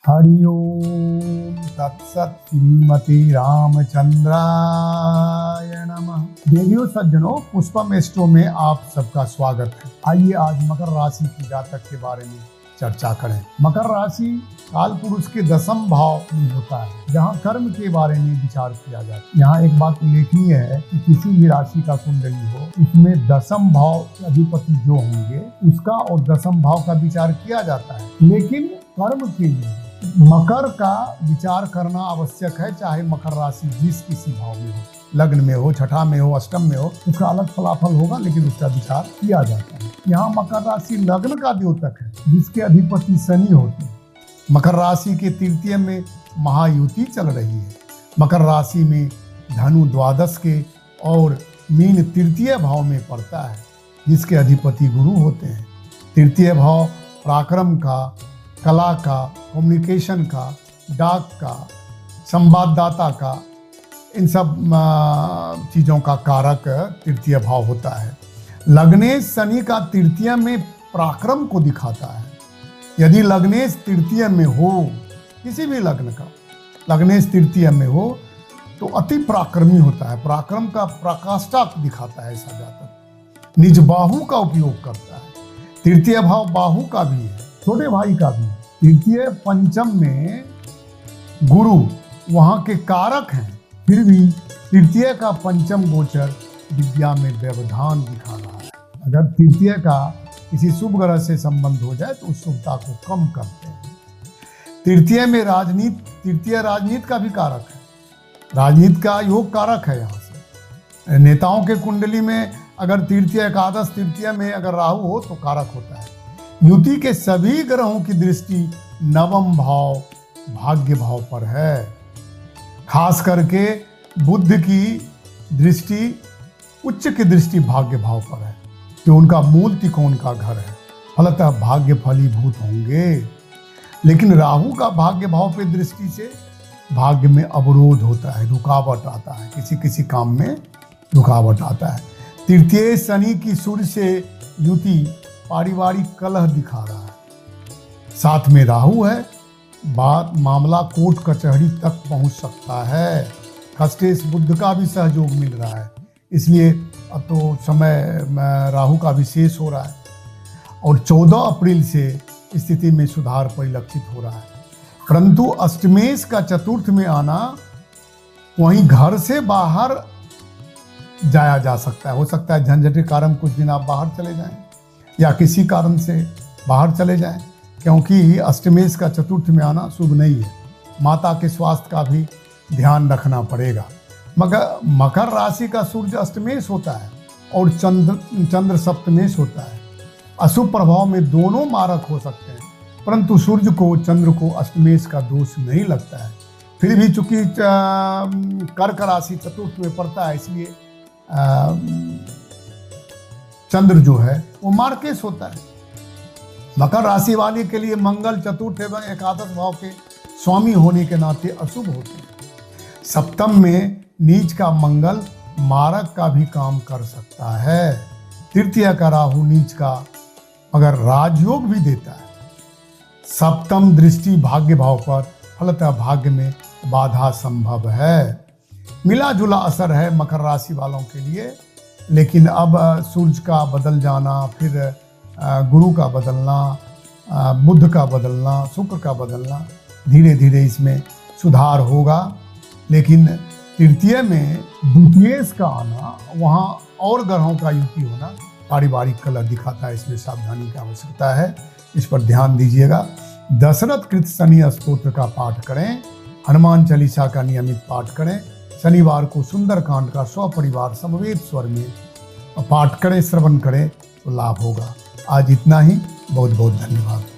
हरि ओम तत्सत श्रीमती रामचंद्राय नमः। देवियों सज्जनों, पुष्पम एस्ट्रो में आप सबका स्वागत है। आइए आज मकर राशि की जातक के बारे में चर्चा करें। मकर राशि काल पुरुष के 10th भाव में होता है, जहाँ कर्म के बारे में विचार किया जाता है। यहाँ एक बात उल्लेखनीय है कि किसी भी राशि का कुंडली हो, उसमें 10th भाव के अधिपति जो होंगे उसका और 10th भाव का विचार किया जाता है। लेकिन कर्म के लिए मकर का विचार करना आवश्यक है, चाहे मकर राशि जिस किसी भाव में हो, लग्न में हो, छठा में हो, अष्टम में हो, उसका अलग फलाफल होगा, लेकिन उसका विचार किया जाता है। यहाँ मकर राशि लग्न का द्योतक है, जिसके अधिपति शनि होते हैं। मकर राशि के तृतीय में महायुति चल रही है। मकर राशि में धनु द्वादश के और मीन तृतीय भाव में पड़ता है, जिसके अधिपति गुरु होते हैं। तृतीय भाव पराक्रम का, कला का, कम्युनिकेशन का, डाक का, संवाददाता का, इन सब चीज़ों का कारक तृतीय भाव होता है। लग्नेश शनि का तृतीय में पराक्रम को दिखाता है। यदि लग्नेश तृतीय में हो, किसी भी लग्न का लग्नेश तृतीय में हो तो अति पराक्रमी होता है। पराक्रम का पराकाष्ठा दिखाता है ऐसा जातक। निज बाहु का उपयोग करता है। तृतीय भाव बाहु का भी है, छोटे भाई का भी। तृतीय पंचम में गुरु वहाँ के कारक हैं, फिर भी तृतीय का पंचम गोचर विद्या में व्यवधान दिखा रहा है। अगर तृतीय का किसी शुभ ग्रह से संबंध हो जाए तो उस शुभता को कम करते हैं। तृतीय में तृतीय राजनीति का भी कारक है, राजनीति का योग कारक है। यहाँ से नेताओं के कुंडली में अगर तृतीय एकादश तृतीय में अगर राहु हो तो कारक होता है। युति के सभी ग्रहों की दृष्टि नवम भाव भाग्य भाव पर है। खास करके बुध की दृष्टि, उच्च की दृष्टि भाग्य भाव पर है, जो उनका मूल त्रिकोण का घर है। फलतः भाग्य फलीभूत होंगे। लेकिन राहु का भाग्य भाव पे दृष्टि से भाग्य में अवरोध होता है, रुकावट आता है, किसी किसी काम में रुकावट आता है। तृतीय शनि की सूर्य से युति पारिवारिक कलह दिखा रहा है। साथ में राहु है, मामला कोर्ट कचहरी तक पहुंच सकता है। खस्तेश बुध का भी सहयोग मिल रहा है, इसलिए अब तो समय राहु का विशेष हो रहा है और 14 अप्रैल से स्थिति में सुधार परिलक्षित हो रहा है। परंतु अष्टमेश का चतुर्थ में आना, वहीं घर से बाहर जाया जा सकता है। हो सकता है झंझट के कारण कुछ दिन आप बाहर चले जाएं या किसी कारण से बाहर चले जाएं, क्योंकि अष्टमेश का चतुर्थ में आना शुभ नहीं है। माता के स्वास्थ्य का भी ध्यान रखना पड़ेगा। मगर मकर राशि का सूर्य अष्टमेश होता है और चंद्र सप्तमेश होता है। अशुभ प्रभाव में दोनों मारक हो सकते हैं, परंतु सूर्य को, चंद्र को अष्टमेश का दोष नहीं लगता है। फिर भी चूंकि कर्क राशि चतुर्थ में पड़ता है, इसलिए चंद्र जो है वो मार्केश होता है। मकर राशि वाले के लिए मंगल चतुर्थ एवं एकादश भाव के स्वामी होने के नाते अशुभ होते हैं। सप्तम में नीच का मंगल मारक का भी काम कर सकता है। तृतीय का राहु नीच का मगर राजयोग भी देता है। सप्तम दृष्टि भाग्य भाव पर, फलतः भाग्य में बाधा संभव है। मिला जुला असर है मकर राशि वालों के लिए। लेकिन अब सूर्य का बदल जाना, फिर गुरु का बदलना, बुध का बदलना, शुक्र का बदलना, धीरे धीरे इसमें सुधार होगा। लेकिन तृतीय में द्वितीयेश का आना, वहाँ और ग्रहों का युति होना पारिवारिक कलह दिखाता है। इसमें सावधानी की आवश्यकता है, इस पर ध्यान दीजिएगा। दशरथ कृत शनि स्तोत्र का पाठ करें, हनुमान चालीसा का नियमित पाठ करें। शनिवार को सुंदरकांड का स्वपरिवार समवेत स्वर में पाठ करें, श्रवण करें तो लाभ होगा। आज इतना ही। बहुत बहुत धन्यवाद।